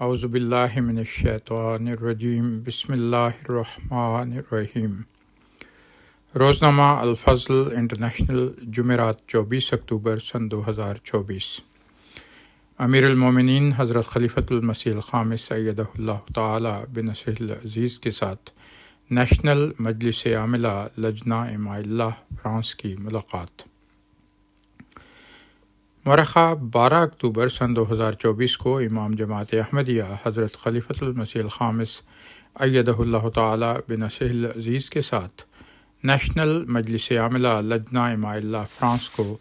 اعوذ باللہ من الشیطان الرجیم بسم اللہ الرحمن الرحیم۔ روزنامہ الفضل انٹرنیشنل، جمعرات 24 اکتوبر سن 2024۔ امیر المومنین حضرت خلیفۃ المسیح الخامس ایدہ اللہ تعالی بنصرہ العزیز کے ساتھ نیشنل مجلس عاملہ لجنہ اماء اللہ فرانس کی ملاقات۔ مورخہ 12 اکتوبر سن 2024 کو امام جماعت احمدیہ حضرت خلیفۃ المسیح الخامس ایدہ اللہ تعالی بنصرہ العزیز کے ساتھ نیشنل مجلس عاملہ لجنہ اماء اللہ فرانس کو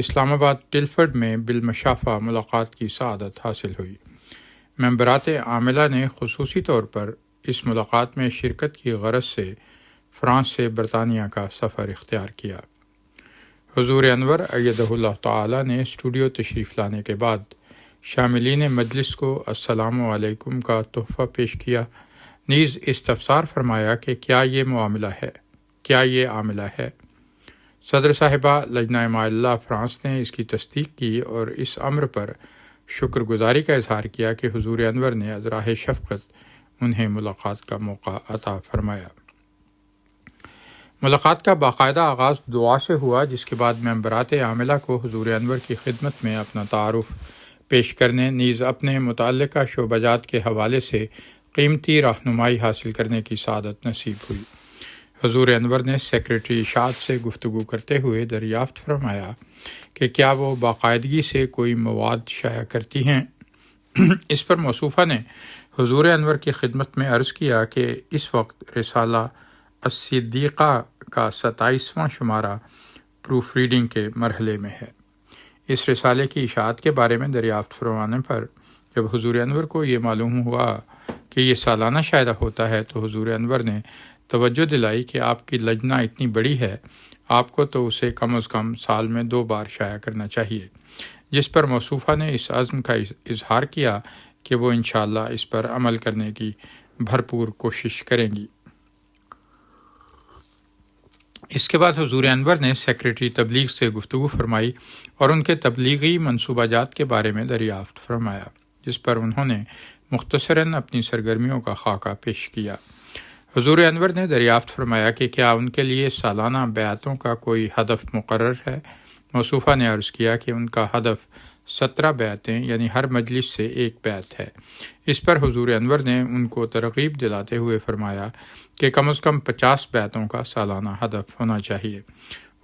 اسلام آباد ٹلفرڈ میں بالمشافہ ملاقات کی سعادت حاصل ہوئی۔ ممبرات عاملہ نے خصوصی طور پر اس ملاقات میں شرکت کی غرض سے فرانس سے برطانیہ کا سفر اختیار کیا۔ حضور انور ایدہ اللہ تعالی نے اسٹوڈیو تشریف لانے کے بعد شاملین مجلس کو السلام علیکم کا تحفہ پیش کیا، نیز استفسار فرمایا کہ کیا یہ عاملہ ہے۔ صدر صاحبہ لجنہ اماء اللہ فرانس نے اس کی تصدیق کی اور اس امر پر شکر گزاری کا اظہار کیا کہ حضور انور نے از راہ شفقت انہیں ملاقات کا موقع عطا فرمایا۔ ملاقات کا باقاعدہ آغاز دعا سے ہوا، جس کے بعد ممبرات عاملہ کو حضور انور کی خدمت میں اپنا تعارف پیش کرنے، نیز اپنے متعلقہ شعبہ جات کے حوالے سے قیمتی رہنمائی حاصل کرنے کی سعادت نصیب ہوئی۔ حضور انور نے سیکریٹری اشاعت سے گفتگو کرتے ہوئے دریافت فرمایا کہ کیا وہ باقاعدگی سے کوئی مواد شائع کرتی ہیں۔ اس پر موصوفہ نے حضور انور کی خدمت میں عرض کیا کہ اس وقت رسالہ الصدیقہ کا 27واں شمارہ پروف ریڈنگ کے مرحلے میں ہے۔ اس رسالے کی اشاعت کے بارے میں دریافت فرمانے پر جب حضور انور کو یہ معلوم ہوا کہ یہ سالانہ شائع ہوتا ہے تو حضور انور نے توجہ دلائی کہ آپ کی لجنہ اتنی بڑی ہے، آپ کو تو اسے کم از کم سال میں 2 بار شائع کرنا چاہیے، جس پر موصوفہ نے اس عزم کا اظہار کیا کہ وہ انشاءاللہ اس پر عمل کرنے کی بھرپور کوشش کریں گی۔ اس کے بعد حضور انور نے سیکریٹری تبلیغ سے گفتگو فرمائی اور ان کے تبلیغی منصوبہ جات کے بارے میں دریافت فرمایا، جس پر انہوں نے مختصراً اپنی سرگرمیوں کا خاکہ پیش کیا۔ حضور انور نے دریافت فرمایا کہ کیا ان کے لیے سالانہ بیعتوں کا کوئی ہدف مقرر ہے۔ موصوفہ نے عرض کیا کہ ان کا ہدف 17 بیعتیں یعنی ہر مجلس سے 1 بیعت ہے۔ اس پر حضور انور نے ان کو ترغیب دلاتے ہوئے فرمایا کہ کم از کم 50 بیعتوں کا سالانہ ہدف ہونا چاہیے۔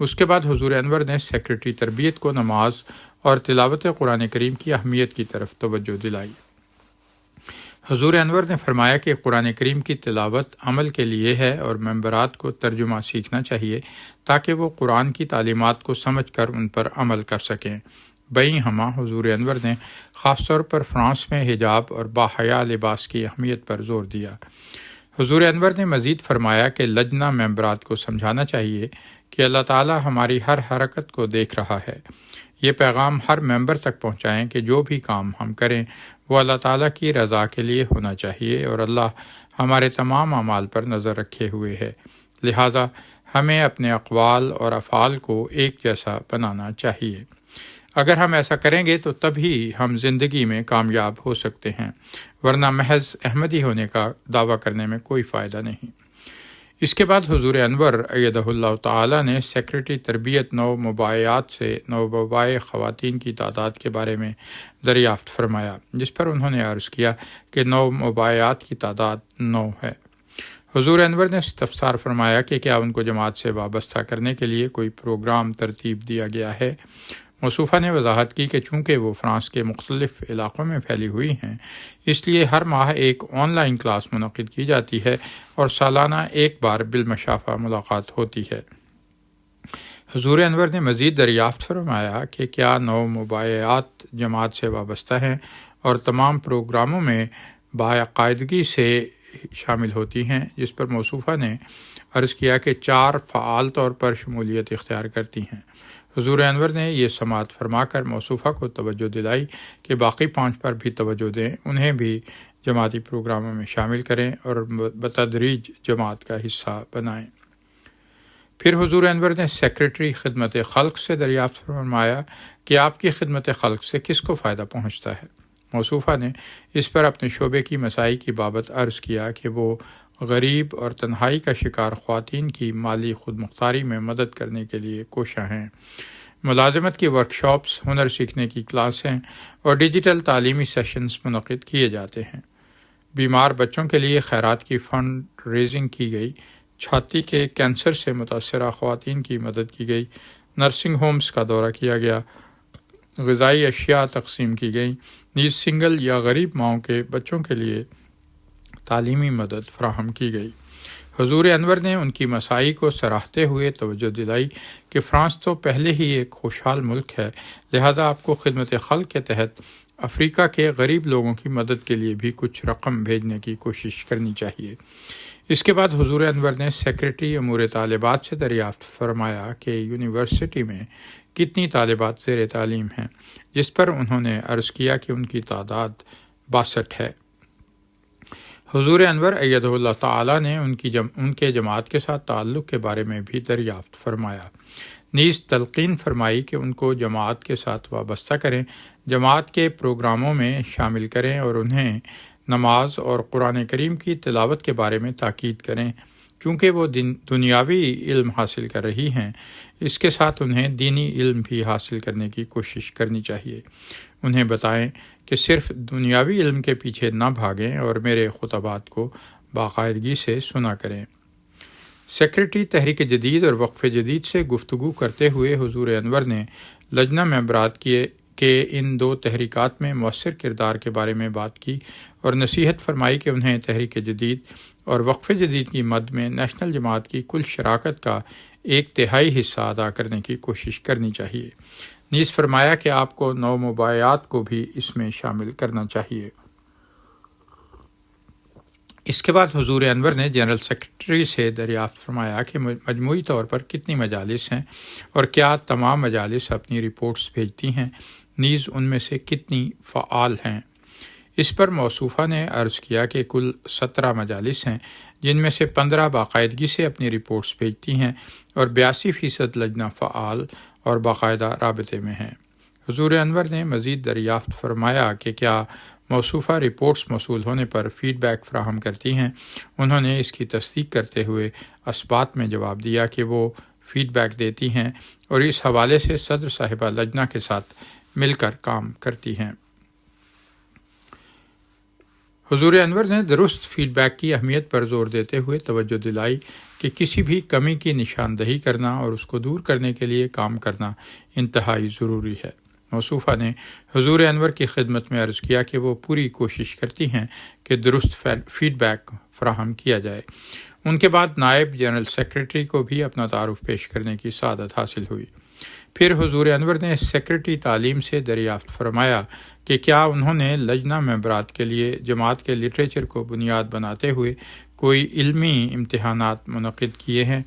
اس کے بعد حضور انور نے سیکریٹری تربیت کو نماز اور تلاوت قرآن کریم کی اہمیت کی طرف توجہ دلائی۔ حضور انور نے فرمایا کہ قرآن کریم کی تلاوت عمل کے لیے ہے اور ممبرات کو ترجمہ سیکھنا چاہیے تاکہ وہ قرآن کی تعلیمات کو سمجھ کر ان پر عمل کر سکیں۔ بئیں ہمہ حضور انور نے خاص طور پر فرانس میں حجاب اور باحیا لباس کی اہمیت پر زور دیا۔ حضور انور نے مزید فرمایا کہ لجنہ ممبرات کو سمجھانا چاہیے کہ اللہ تعالی ہماری ہر حرکت کو دیکھ رہا ہے۔ یہ پیغام ہر ممبر تک پہنچائیں کہ جو بھی کام ہم کریں وہ اللہ تعالیٰ کی رضا کے لیے ہونا چاہیے اور اللہ ہمارے تمام اعمال پر نظر رکھے ہوئے ہے، لہٰذا ہمیں اپنے اقوال اور افعال کو ایک جیسا بنانا چاہیے۔ اگر ہم ایسا کریں گے تو تبھی ہم زندگی میں کامیاب ہو سکتے ہیں، ورنہ محض احمدی ہونے کا دعویٰ کرنے میں کوئی فائدہ نہیں۔ اس کے بعد حضور انور ایدہ اللہ تعالی نے سیکریٹری تربیت نو مباحثات سے نو مباحث خواتین کی تعداد کے بارے میں دریافت فرمایا، جس پر انہوں نے عرض کیا کہ 9 مباحثات کی تعداد 9 ہے۔ حضور انور نے استفسار فرمایا کہ کیا ان کو جماعت سے وابستہ کرنے کے لیے کوئی پروگرام ترتیب دیا گیا ہے۔ موصوفہ نے وضاحت کی کہ چونکہ وہ فرانس کے مختلف علاقوں میں پھیلی ہوئی ہیں، اس لیے ہر ماہ ایک آن لائن کلاس منعقد کی جاتی ہے اور سالانہ 1 بار بالمشافہ ملاقات ہوتی ہے۔ حضور انور نے مزید دریافت فرمایا کہ کیا 9 مباحثات جماعت سے وابستہ ہیں اور تمام پروگراموں میں باقاعدگی سے شامل ہوتی ہیں، جس پر موصوفہ نے عرض کیا کہ 4 فعال طور پر شمولیت اختیار کرتی ہیں۔ حضور انور نے یہ سماعت فرما کر موصوفہ کو توجہ دلائی کہ باقی 5 پر بھی توجہ دیں، انہیں بھی جماعتی پروگراموں میں شامل کریں اور بتدریج جماعت کا حصہ بنائیں۔ پھر حضور انور نے سیکریٹری خدمت خلق سے دریافت فرمایا کہ آپ کی خدمت خلق سے کس کو فائدہ پہنچتا ہے۔ موصوفہ نے اس پر اپنے شعبے کی مساعی کی بابت عرض کیا کہ وہ غریب اور تنہائی کا شکار خواتین کی مالی خود مختاری میں مدد کرنے کے لیے کوشاں ہیں۔ ملازمت کی ورکشاپس، ہنر سیکھنے کی کلاسیں اور ڈیجیٹل تعلیمی سیشنز منعقد کیے جاتے ہیں۔ بیمار بچوں کے لیے خیرات کی فنڈ ریزنگ کی گئی، چھاتی کے کینسر سے متاثرہ خواتین کی مدد کی گئی، نرسنگ ہومز کا دورہ کیا گیا، غذائی اشیاء تقسیم کی گئیں، نیز سنگل یا غریب ماؤں کے بچوں کے لیے تعلیمی مدد فراہم کی گئی۔ حضور انور نے ان کی مساعی کو سراہتے ہوئے توجہ دلائی کہ فرانس تو پہلے ہی ایک خوشحال ملک ہے، لہذا آپ کو خدمت خلق کے تحت افریقہ کے غریب لوگوں کی مدد کے لیے بھی کچھ رقم بھیجنے کی کوشش کرنی چاہیے۔ اس کے بعد حضور انور نے سیکریٹری امور طالبات سے دریافت فرمایا کہ یونیورسٹی میں کتنی طالبات زیر تعلیم ہیں، جس پر انہوں نے عرض کیا کہ ان کی تعداد 62 ہے۔ حضور انور ایدہ اللہ تعالی نے ان کے جماعت کے ساتھ تعلق کے بارے میں بھی دریافت فرمایا، نیز تلقین فرمائی کہ ان کو جماعت کے ساتھ وابستہ کریں، جماعت کے پروگراموں میں شامل کریں اور انہیں نماز اور قرآن کریم کی تلاوت کے بارے میں تاکید کریں۔ چونکہ وہ دنیاوی علم حاصل کر رہی ہیں، اس کے ساتھ انہیں دینی علم بھی حاصل کرنے کی کوشش کرنی چاہیے۔ انہیں بتائیں کہ صرف دنیاوی علم کے پیچھے نہ بھاگیں اور میرے خطبات کو باقاعدگی سے سنا کریں۔ سیکریٹری تحریک جدید اور وقف جدید سے گفتگو کرتے ہوئے حضور انور نے لجنہ ممبرات کے ان دو تحریکات میں مؤثر کردار کے بارے میں بات کی اور نصیحت فرمائی کہ انہیں تحریک جدید اور وقف جدید کی مد میں نیشنل جماعت کی کل شراکت کا 1/3 حصہ ادا کرنے کی کوشش کرنی چاہیے۔ نیز فرمایا کہ آپ کو نو مباحثات کو بھی اس میں شامل کرنا چاہیے۔ اس کے بعد حضور انور نے جنرل سیکرٹری سے دریافت فرمایا کہ مجموعی طور پر کتنی مجالس ہیں اور کیا تمام مجالس اپنی رپورٹس بھیجتی ہیں، نیز ان میں سے کتنی فعال ہیں۔ اس پر موصوفہ نے عرض کیا کہ کل 17 مجالس ہیں، جن میں سے 15 باقاعدگی سے اپنی رپورٹس بھیجتی ہیں اور 82% لجنہ فعال اور باقاعدہ رابطے میں ہیں۔ حضور انور نے مزید دریافت فرمایا کہ کیا موصوفہ رپورٹس موصول ہونے پر فیڈ بیک فراہم کرتی ہیں۔ انہوں نے اس کی تصدیق کرتے ہوئے اثبات میں جواب دیا کہ وہ فیڈ بیک دیتی ہیں اور اس حوالے سے صدر صاحبہ لجنہ کے ساتھ مل کر کام کرتی ہیں۔ حضور انور نے درست فیڈ بیک کی اہمیت پر زور دیتے ہوئے توجہ دلائی کہ کسی بھی کمی کی نشاندہی کرنا اور اس کو دور کرنے کے لیے کام کرنا انتہائی ضروری ہے۔ موصوفہ نے حضور انور کی خدمت میں عرض کیا کہ وہ پوری کوشش کرتی ہیں کہ درست فیڈ بیک فراہم کیا جائے۔ ان کے بعد نائب جنرل سیکریٹری کو بھی اپنا تعارف پیش کرنے کی سعادت حاصل ہوئی۔ پھر حضور انور نے سیکریٹری تعلیم سے دریافت فرمایا کہ کیا انہوں نے لجنہ ممبرات کے لیے جماعت کے لٹریچر کو بنیاد بناتے ہوئے کوئی علمی امتحانات منعقد کیے ہیں۔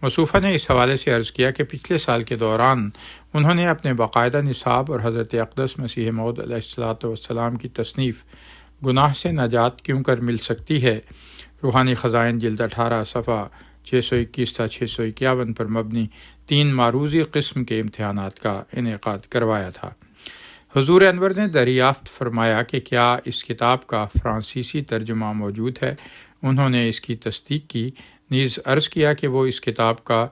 موصوفہ نے اس حوالے سے عرض کیا کہ پچھلے سال کے دوران انہوں نے اپنے باقاعدہ نصاب اور حضرت اقدس مسیح موعود علیہ السلام کی تصنیف گناہ سے نجات کیوں کر مل سکتی ہے، روحانی خزائن جلد 18 صفحہ 621 تا 651 پر مبنی 3 معروضی قسم کے امتحانات کا انعقاد کروایا تھا۔ حضور انور نے دریافت فرمایا کہ کیا اس کتاب کا فرانسیسی ترجمہ موجود ہے۔ انہوں نے اس کی تصدیق کی، نیز عرض کیا کہ وہ اس کتاب کا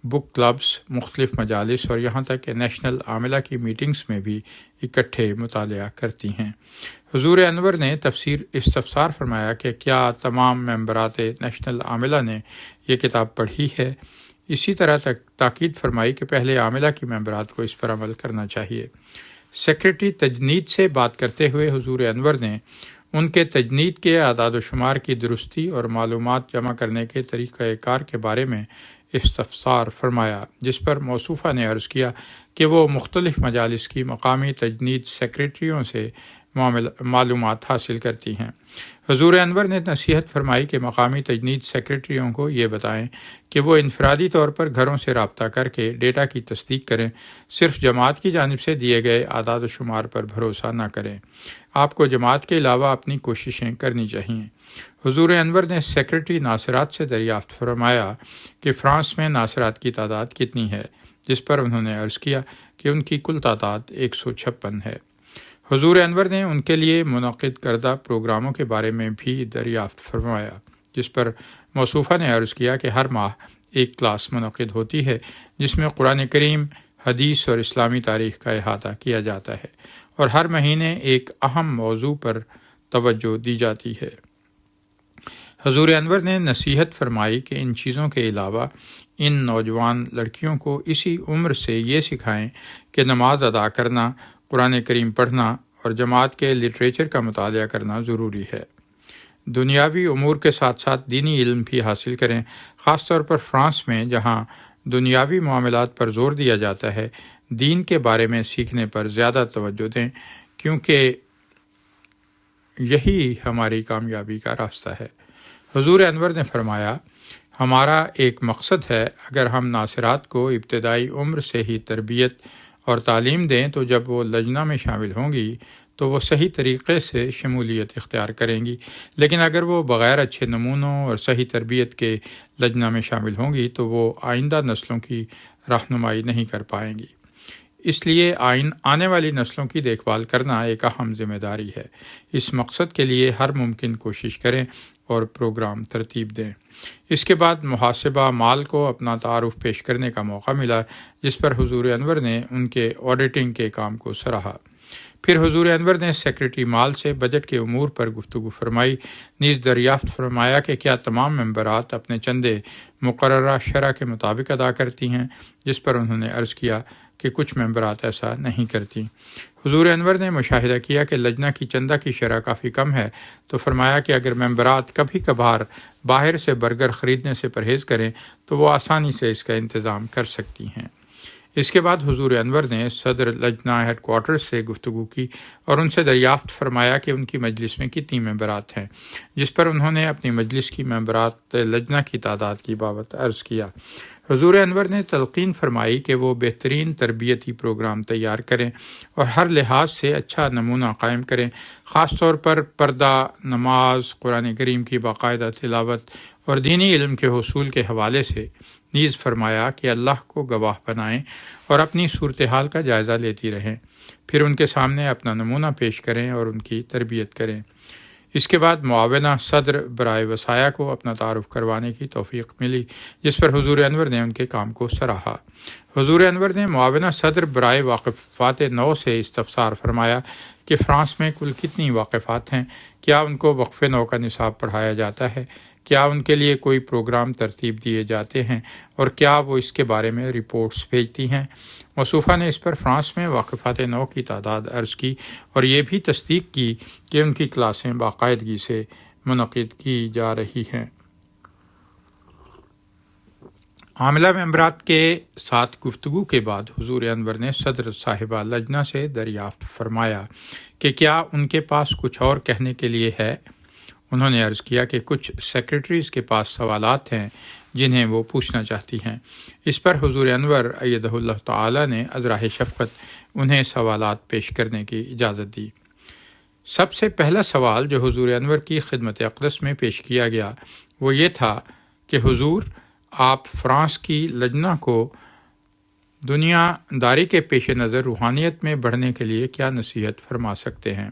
بک کلبز، مختلف مجالس اور یہاں تک کہ نیشنل عاملہ کی میٹنگز میں بھی اکٹھے مطالعہ کرتی ہیں۔ حضور انور نے استفسار فرمایا کہ کیا تمام ممبرات نیشنل عاملہ نے یہ کتاب پڑھی ہے۔ اسی طرح تاکید فرمائی کہ پہلے عاملہ کی ممبرات کو اس پر عمل کرنا چاہیے۔ سیکریٹری تجنید سے بات کرتے ہوئے حضور انور نے ان کے تجنید کے اعداد و شمار کی درستی اور معلومات جمع کرنے کے طریقہ کار کے بارے میں استفسار فرمایا، جس پر موصوفہ نے عرض کیا کہ وہ مختلف مجالس کی مقامی تجنید سیکریٹریوں سے معلومات حاصل کرتی ہیں۔ حضور انور نے نصیحت فرمائی کہ مقامی تجنید سیکریٹریوں کو یہ بتائیں کہ وہ انفرادی طور پر گھروں سے رابطہ کر کے ڈیٹا کی تصدیق کریں، صرف جماعت کی جانب سے دیے گئے اعداد و شمار پر بھروسہ نہ کریں۔ آپ کو جماعت کے علاوہ اپنی کوششیں کرنی چاہیے۔ حضور انور نے سیکریٹری ناصرات سے دریافت فرمایا کہ فرانس میں ناصرات کی تعداد کتنی ہے، جس پر انہوں نے عرض کیا کہ ان کی کل تعداد 156 ہے۔ حضور انور نے ان کے لیے منعقد کردہ پروگراموں کے بارے میں بھی دریافت فرمایا، جس پر موصوفہ نے عرض کیا کہ ہر ماہ ایک کلاس منعقد ہوتی ہے جس میں قرآن کریم، حدیث اور اسلامی تاریخ کا احاطہ کیا جاتا ہے، اور ہر مہینے ایک اہم موضوع پر توجہ دی جاتی ہے۔ حضور انور نے نصیحت فرمائی کہ ان چیزوں کے علاوہ ان نوجوان لڑکیوں کو اسی عمر سے یہ سکھائیں کہ نماز ادا کرنا، قرآن کریم پڑھنا اور جماعت کے لٹریچر کا مطالعہ کرنا ضروری ہے۔ دنیاوی امور کے ساتھ ساتھ دینی علم بھی حاصل کریں، خاص طور پر فرانس میں جہاں دنیاوی معاملات پر زور دیا جاتا ہے۔ دین کے بارے میں سیکھنے پر زیادہ توجہ دیں، کیونکہ یہی ہماری کامیابی کا راستہ ہے۔ حضور انور نے فرمایا، ہمارا ایک مقصد ہے، اگر ہم ناصرات کو ابتدائی عمر سے ہی تربیت اور تعلیم دیں تو جب وہ لجنہ میں شامل ہوں گی تو وہ صحیح طریقے سے شمولیت اختیار کریں گی، لیکن اگر وہ بغیر اچھے نمونوں اور صحیح تربیت کے لجنہ میں شامل ہوں گی تو وہ آئندہ نسلوں کی رہنمائی نہیں کر پائیں گی۔ اس لیے آنے والی نسلوں کی دیکھ بھال کرنا ایک اہم ذمہ داری ہے۔ اس مقصد کے لیے ہر ممکن کوشش کریں اور پروگرام ترتیب دیں۔ اس کے بعد محاسبہ مال کو اپنا تعارف پیش کرنے کا موقع ملا، جس پر حضور انور نے ان کے آڈیٹنگ کے کام کو سراہا۔ پھر حضور انور نے سیکریٹری مال سے بجٹ کے امور پر گفتگو فرمائی، نیز دریافت فرمایا کہ کیا تمام ممبرات اپنے چندے مقررہ شرح کے مطابق ادا کرتی ہیں، جس پر انہوں نے عرض کیا کہ کچھ ممبرات ایسا نہیں کرتی۔ حضور انور نے مشاہدہ کیا کہ لجنہ کی چندہ کی شرح کافی کم ہے، تو فرمایا کہ اگر ممبرات کبھی کبھار باہر سے برگر خریدنے سے پرہیز کریں تو وہ آسانی سے اس کا انتظام کر سکتی ہیں۔ اس کے بعد حضور انور نے صدر لجنہ ہیڈ کوارٹرز سے گفتگو کی اور ان سے دریافت فرمایا کہ ان کی مجلس میں کتنی ممبرات ہیں، جس پر انہوں نے اپنی مجلس کی ممبرات لجنہ کی تعداد کی بابت عرض کیا۔ حضور انور نے تلقین فرمائی کہ وہ بہترین تربیتی پروگرام تیار کریں اور ہر لحاظ سے اچھا نمونہ قائم کریں، خاص طور پر پردہ، نماز، قرآن کریم کی باقاعدہ تلاوت اور دینی علم کے حصول کے حوالے سے۔ نیز فرمایا کہ اللہ کو گواہ بنائیں اور اپنی صورتحال کا جائزہ لیتی رہیں، پھر ان کے سامنے اپنا نمونہ پیش کریں اور ان کی تربیت کریں۔ اس کے بعد معاونہ صدر برائے وصایا کو اپنا تعارف کروانے کی توفیق ملی، جس پر حضور انور نے ان کے کام کو سراہا۔ حضور انور نے معاونہ صدر برائے واقفات نو سے استفسار فرمایا کہ فرانس میں کل کتنی واقفات ہیں، کیا ان کو وقف نو کا نصاب پڑھایا جاتا ہے، کیا ان کے لیے کوئی پروگرام ترتیب دیے جاتے ہیں اور کیا وہ اس کے بارے میں رپورٹس بھیجتی ہیں۔ موصوفہ نے اس پر فرانس میں واقفات نو کی تعداد عرض کی اور یہ بھی تصدیق کی کہ ان کی کلاسیں باقاعدگی سے منعقد کی جا رہی ہیں۔ عاملہ ممبرات کے ساتھ گفتگو کے بعد حضور انور نے صدر صاحبہ لجنہ سے دریافت فرمایا کہ کیا ان کے پاس کچھ اور کہنے کے لیے ہے۔ انہوں نے عرض کیا کہ کچھ سیکریٹریز کے پاس سوالات ہیں جنہیں وہ پوچھنا چاہتی ہیں۔ اس پر حضور انور ایدہ اللہ تعالی نے ازراہ شفقت انہیں سوالات پیش کرنے کی اجازت دی۔ سب سے پہلا سوال جو حضور انور کی خدمت اقدس میں پیش کیا گیا وہ یہ تھا کہ حضور، آپ فرانس کی لجنہ کو دنیا داری کے پیش نظر روحانیت میں بڑھنے کے لیے کیا نصیحت فرما سکتے ہیں۔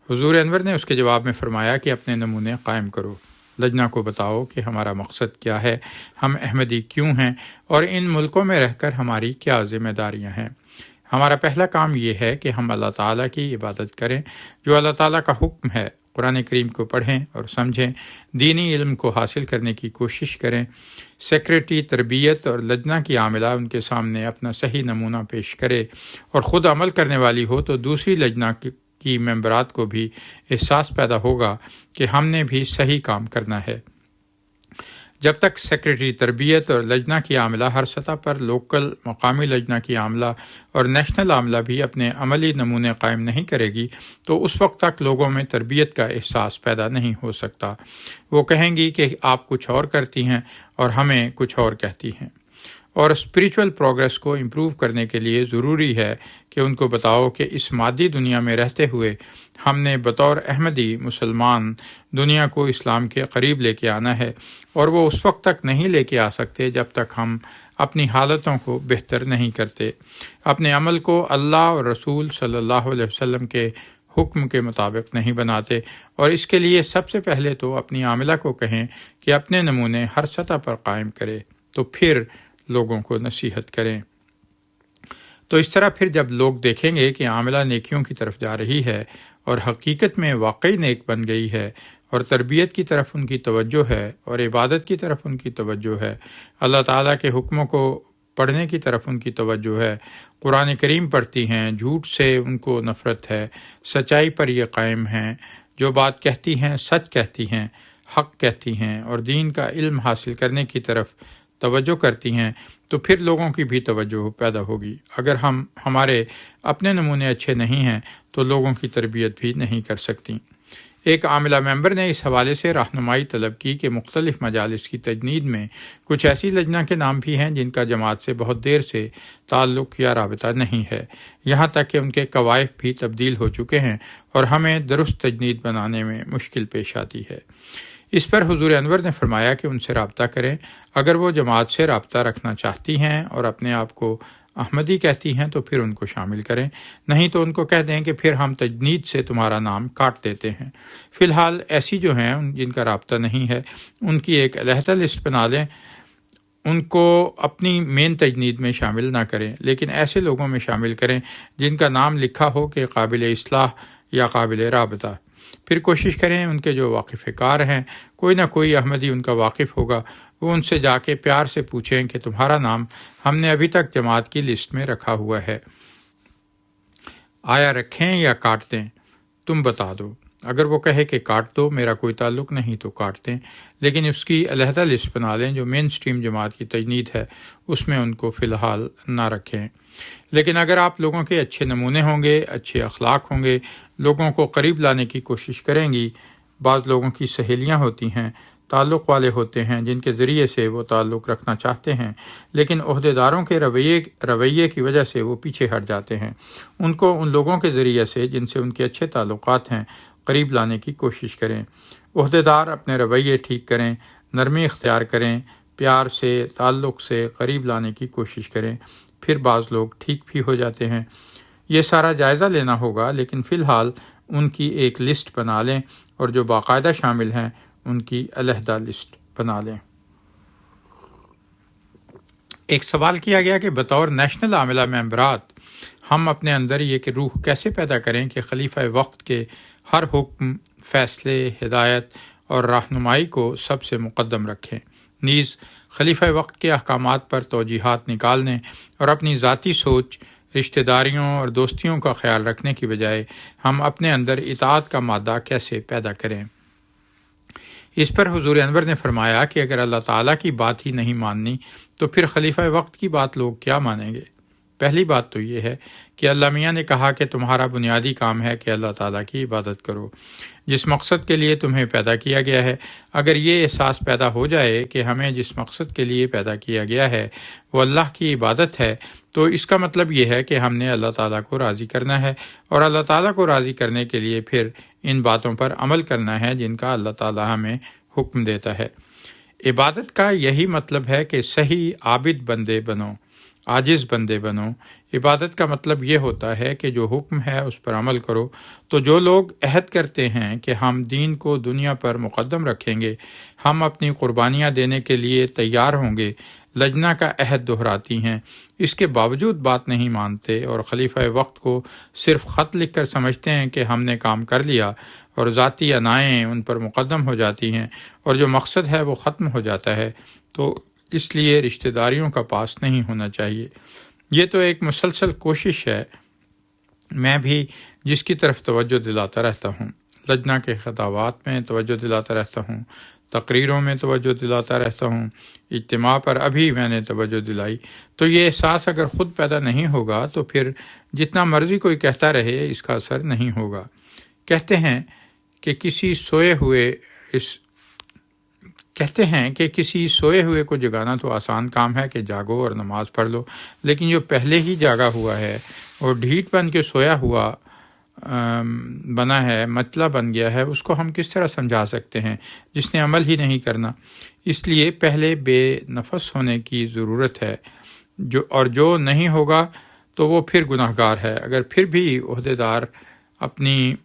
حضور انور نے اس کے جواب میں فرمایا کہ اپنے نمونے قائم کرو، لجنہ کو بتاؤ کہ ہمارا مقصد کیا ہے، ہم احمدی کیوں ہیں اور ان ملکوں میں رہ کر ہماری کیا ذمہ داریاں ہیں۔ ہمارا پہلا کام یہ ہے کہ ہم اللہ تعالیٰ کی عبادت کریں، جو اللہ تعالیٰ کا حکم ہے، قرآن کریم کو پڑھیں اور سمجھیں، دینی علم کو حاصل کرنے کی کوشش کریں۔ سیکریٹری تربیت اور لجنہ کی عاملہ ان کے سامنے اپنا صحیح نمونہ پیش کرے اور خود عمل کرنے والی ہو تو دوسری لجنہ کی ممبرات کو بھی احساس پیدا ہوگا کہ ہم نے بھی صحیح کام کرنا ہے۔ جب تک سیکریٹری تربیت اور لجنہ کی عاملہ ہر سطح پر لوکل، مقامی لجنہ کی عاملہ اور نیشنل عاملہ بھی اپنے عملی نمونے قائم نہیں کرے گی تو اس وقت تک لوگوں میں تربیت کا احساس پیدا نہیں ہو سکتا۔ وہ کہیں گی کہ آپ کچھ اور کرتی ہیں اور ہمیں کچھ اور کہتی ہیں۔ اور اسپریچول پروگریس کو امپروو کرنے کے لیے ضروری ہے کہ ان کو بتاؤ کہ اس مادی دنیا میں رہتے ہوئے ہم نے بطور احمدی مسلمان دنیا کو اسلام کے قریب لے کے آنا ہے، اور وہ اس وقت تک نہیں لے کے آ سکتے جب تک ہم اپنی حالتوں کو بہتر نہیں کرتے، اپنے عمل کو اللہ اور رسول صلی اللہ علیہ وسلم کے حکم کے مطابق نہیں بناتے، اور اس کے لیے سب سے پہلے تو اپنی عاملہ کو کہیں کہ اپنے نمونے ہر سطح پر قائم کرے، تو پھر لوگوں کو نصیحت کریں۔ تو اس طرح پھر جب لوگ دیکھیں گے کہ عاملہ نیکیوں کی طرف جا رہی ہے اور حقیقت میں واقعی نیک بن گئی ہے، اور تربیت کی طرف ان کی توجہ ہے اور عبادت کی طرف ان کی توجہ ہے، اللہ تعالیٰ کے حکموں کو پڑھنے کی طرف ان کی توجہ ہے، قرآن کریم پڑھتی ہیں، جھوٹ سے ان کو نفرت ہے، سچائی پر یہ قائم ہیں، جو بات کہتی ہیں سچ کہتی ہیں، حق کہتی ہیں، اور دین کا علم حاصل کرنے کی طرف توجہ کرتی ہیں، تو پھر لوگوں کی بھی توجہ پیدا ہوگی۔ اگر ہمارے اپنے نمونے اچھے نہیں ہیں تو لوگوں کی تربیت بھی نہیں کر سکتی۔ ایک عاملہ ممبر نے اس حوالے سے رہنمائی طلب کی کہ مختلف مجالس کی تجنید میں کچھ ایسی لجنہ کے نام بھی ہیں جن کا جماعت سے بہت دیر سے تعلق یا رابطہ نہیں ہے، یہاں تک کہ ان کے قوائف بھی تبدیل ہو چکے ہیں اور ہمیں درست تجنید بنانے میں مشکل پیش آتی ہے۔ اس پر حضور انور نے فرمایا کہ ان سے رابطہ کریں، اگر وہ جماعت سے رابطہ رکھنا چاہتی ہیں اور اپنے آپ کو احمدی کہتی ہیں تو پھر ان کو شامل کریں، نہیں تو ان کو کہہ دیں کہ پھر ہم تجنید سے تمہارا نام کاٹ دیتے ہیں۔ فی الحال ایسی جو ہیں جن کا رابطہ نہیں ہے ان کی ایک علیحدہ لسٹ بنا لیں، ان کو اپنی مین تجنید میں شامل نہ کریں، لیکن ایسے لوگوں میں شامل کریں جن کا نام لکھا ہو کہ قابل اصلاح یا قابل رابطہ۔ پھر کوشش کریں ان کے جو واقف کار ہیں، کوئی نہ کوئی احمدی ان کا واقف ہوگا، وہ ان سے جا کے پیار سے پوچھیں کہ تمہارا نام ہم نے ابھی تک جماعت کی لسٹ میں رکھا ہوا ہے، آیا رکھیں یا کاٹ دیں، تم بتا دو۔ اگر وہ کہے کہ کاٹ دو، میرا کوئی تعلق نہیں، تو کاٹ دیں، لیکن اس کی علیحدہ لسٹ بنا لیں جو مین سٹریم جماعت کی تجنید ہے، اس میں ان کو فی الحال نہ رکھیں۔ لیکن اگر آپ لوگوں کے اچھے نمونے ہوں گے، اچھے اخلاق ہوں گے، لوگوں کو قریب لانے کی کوشش کریں گی، بعض لوگوں کی سہیلیاں ہوتی ہیں، تعلق والے ہوتے ہیں جن کے ذریعے سے وہ تعلق رکھنا چاہتے ہیں، لیکن عہدیداروں کے رویے کی وجہ سے وہ پیچھے ہٹ جاتے ہیں، ان کو ان لوگوں کے ذریعے سے جن سے ان کے اچھے تعلقات ہیں قریب لانے کی کوشش کریں۔ عہدیدار اپنے رویے ٹھیک کریں، نرمی اختیار کریں، پیار سے، تعلق سے قریب لانے کی کوشش کریں، پھر بعض لوگ ٹھیک بھی ہو جاتے ہیں۔ یہ سارا جائزہ لینا ہوگا، لیکن فی الحال ان کی ایک لسٹ بنا لیں اور جو باقاعدہ شامل ہیں ان کی علیحدہ لسٹ بنا لیں۔ ایک سوال کیا گیا کہ بطور نیشنل عاملہ ممبرات ہم اپنے اندر یہ کہ روح کیسے پیدا کریں کہ خلیفہ وقت کے ہر حکم، فیصلے، ہدایت اور رہنمائی کو سب سے مقدم رکھیں، نیز خلیفہ وقت کے احکامات پر توجیہات نکالنے اور اپنی ذاتی سوچ، رشتہ داریوں اور دوستیوں کا خیال رکھنے کی بجائے ہم اپنے اندر اطاعت کا مادہ کیسے پیدا کریں۔ اس پر حضور انور نے فرمایا کہ اگر اللہ تعالیٰ کی بات ہی نہیں ماننی تو پھر خلیفہ وقت کی بات لوگ کیا مانیں گے؟ پہلی بات تو یہ ہے کہ اللہ میاں نے کہا کہ تمہارا بنیادی کام ہے کہ اللہ تعالیٰ کی عبادت کرو، جس مقصد کے لیے تمہیں پیدا کیا گیا ہے۔ اگر یہ احساس پیدا ہو جائے کہ ہمیں جس مقصد کے لیے پیدا کیا گیا ہے وہ اللہ کی عبادت ہے، تو اس کا مطلب یہ ہے کہ ہم نے اللہ تعالیٰ کو راضی کرنا ہے، اور اللہ تعالیٰ کو راضی کرنے کے لیے پھر ان باتوں پر عمل کرنا ہے جن کا اللہ تعالیٰ ہمیں حکم دیتا ہے۔ عبادت کا یہی مطلب ہے کہ صحیح عابد بندے بنو، عاجز بندے بنو۔ عبادت کا مطلب یہ ہوتا ہے کہ جو حکم ہے اس پر عمل کرو۔ تو جو لوگ عہد کرتے ہیں کہ ہم دین کو دنیا پر مقدم رکھیں گے، ہم اپنی قربانیاں دینے کے لیے تیار ہوں گے، لجنہ کا عہد دہراتی ہیں، اس کے باوجود بات نہیں مانتے اور خلیفہ وقت کو صرف خط لکھ کر سمجھتے ہیں کہ ہم نے کام کر لیا، اور ذاتی انائیں ان پر مقدم ہو جاتی ہیں اور جو مقصد ہے وہ ختم ہو جاتا ہے، تو اس لیے رشتہ داریوں کا پاس نہیں ہونا چاہیے۔ یہ تو ایک مسلسل کوشش ہے، میں بھی جس کی طرف توجہ دلاتا رہتا ہوں، لجنہ کے خطابات میں توجہ دلاتا رہتا ہوں، تقریروں میں توجہ دلاتا رہتا ہوں، اجتماع پر ابھی میں نے توجہ دلائی، تو یہ احساس اگر خود پیدا نہیں ہوگا تو پھر جتنا مرضی کوئی کہتا رہے اس کا اثر نہیں ہوگا۔ کہتے ہیں کہ کسی سوئے ہوئے کو جگانا تو آسان کام ہے کہ جاگو اور نماز پڑھ لو، لیکن جو پہلے ہی جاگا ہوا ہے اور ڈھیٹ بن کے سویا ہوا بنا ہے، مطلب بن گیا ہے، اس کو ہم کس طرح سمجھا سکتے ہیں جس نے عمل ہی نہیں کرنا؟ اس لیے پہلے بے نفس ہونے کی ضرورت ہے، جو نہیں ہوگا تو وہ پھر گناہ گار ہے۔ اگر پھر بھی عہدے دار اپنی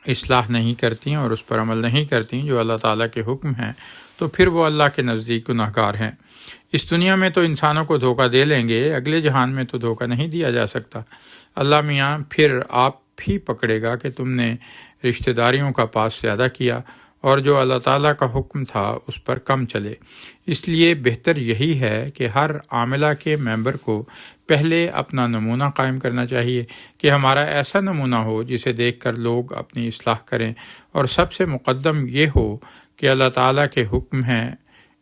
اصلاح نہیں کرتی اور اس پر عمل نہیں کرتی جو اللہ تعالیٰ کے حکم ہیں، تو پھر وہ اللہ کے نزدیک گناہ گار ہیں۔ اس دنیا میں تو انسانوں کو دھوکہ دے لیں گے، اگلے جہان میں تو دھوکہ نہیں دیا جا سکتا۔ اللہ میاں پھر آپ بھی پکڑے گا کہ تم نے رشتہ داریوں کا پاس زیادہ کیا اور جو اللہ تعالیٰ کا حکم تھا اس پر کم چلے۔ اس لیے بہتر یہی ہے کہ ہر عاملہ کے ممبر کو پہلے اپنا نمونہ قائم کرنا چاہیے کہ ہمارا ایسا نمونہ ہو جسے دیکھ کر لوگ اپنی اصلاح کریں، اور سب سے مقدم یہ ہو کہ اللہ تعالیٰ کے حکم ہیں،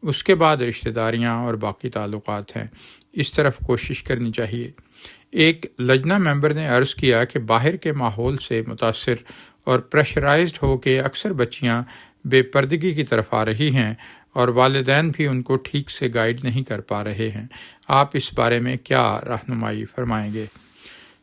اس کے بعد رشتہ داریاں اور باقی تعلقات ہیں، اس طرف کوشش کرنی چاہیے۔ ایک لجنہ ممبر نے عرض کیا کہ باہر کے ماحول سے متاثر اور پریشرائزڈ ہو کے اکثر بچیاں بے پردگی کی طرف آ رہی ہیں اور والدین بھی ان کو ٹھیک سے گائیڈ نہیں کر پا رہے ہیں۔ آپ اس بارے میں کیا رہنمائی فرمائیں گے؟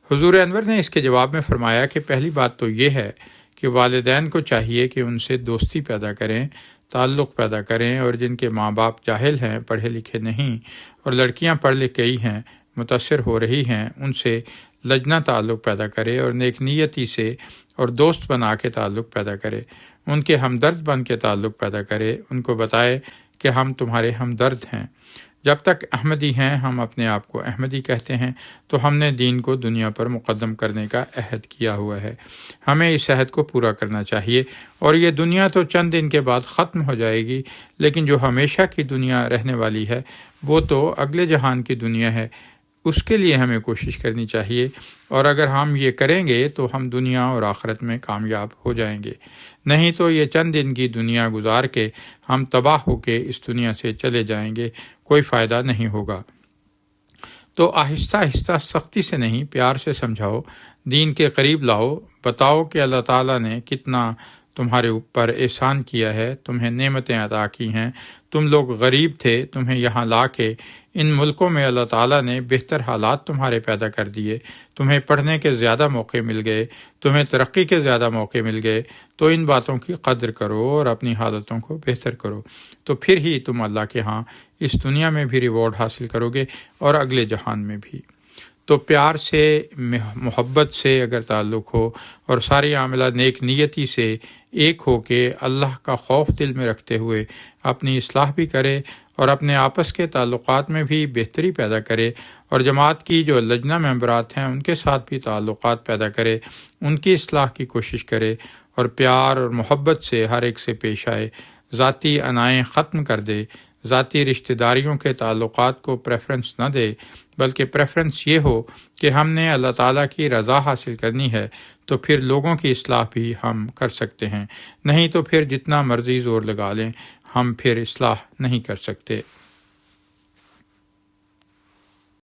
حضور انور نے اس کے جواب میں فرمایا کہ پہلی بات تو یہ ہے کہ والدین کو چاہیے کہ ان سے دوستی پیدا کریں، تعلق پیدا کریں، اور جن کے ماں باپ جاہل ہیں، پڑھے لکھے نہیں، اور لڑکیاں پڑھ لکھ گئی ہیں، متاثر ہو رہی ہیں، ان سے لجنہ تعلق پیدا کرے اور نیک نیتی سے اور دوست بنا کے تعلق پیدا کرے، ان کے ہمدرد بن کے تعلق پیدا کرے، ان کو بتائے کہ ہم تمہارے ہمدرد ہیں۔ جب تک احمدی ہیں، ہم اپنے آپ کو احمدی کہتے ہیں، تو ہم نے دین کو دنیا پر مقدم کرنے کا عہد کیا ہوا ہے، ہمیں اس عہد کو پورا کرنا چاہیے۔ اور یہ دنیا تو چند دن کے بعد ختم ہو جائے گی، لیکن جو ہمیشہ کی دنیا رہنے والی ہے وہ تو اگلے جہان کی دنیا ہے، اس کے لیے ہمیں کوشش کرنی چاہیے، اور اگر ہم یہ کریں گے تو ہم دنیا اور آخرت میں کامیاب ہو جائیں گے، نہیں تو یہ چند دن کی دنیا گزار کے ہم تباہ ہو کے اس دنیا سے چلے جائیں گے، کوئی فائدہ نہیں ہوگا۔ تو آہستہ آہستہ، سختی سے نہیں، پیار سے سمجھاؤ، دین کے قریب لاؤ، بتاؤ کہ اللہ تعالیٰ نے کتنا تمہارے اوپر احسان کیا ہے، تمہیں نعمتیں عطا کی ہیں، تم لوگ غریب تھے، تمہیں یہاں لا کے ان ملکوں میں اللہ تعالیٰ نے بہتر حالات تمہارے پیدا کر دیے، تمہیں پڑھنے کے زیادہ موقع مل گئے، تمہیں ترقی کے زیادہ موقع مل گئے، تو ان باتوں کی قدر کرو اور اپنی حالتوں کو بہتر کرو، تو پھر ہی تم اللہ کے ہاں اس دنیا میں بھی ریوارڈ حاصل کرو گے اور اگلے جہان میں بھی۔ تو پیار سے، محبت سے اگر تعلق ہو اور ساری عاملہ نیک نیتی سے ایک ہو کے اللہ کا خوف دل میں رکھتے ہوئے اپنی اصلاح بھی کرے اور اپنے آپس کے تعلقات میں بھی بہتری پیدا کرے، اور جماعت کی جو لجنہ ممبرات ہیں ان کے ساتھ بھی تعلقات پیدا کرے، ان کی اصلاح کی کوشش کرے، اور پیار اور محبت سے ہر ایک سے پیش آئے، ذاتی انائیں ختم کر دے، ذاتی رشتہ داریوں کے تعلقات کو پریفرنس نہ دے، بلکہ پریفرنس یہ ہو کہ ہم نے اللہ تعالیٰ کی رضا حاصل کرنی ہے، تو پھر لوگوں کی اصلاح بھی ہم کر سکتے ہیں، نہیں تو پھر جتنا مرضی زور لگا لیں ہم پھر اصلاح نہیں کر سکتے۔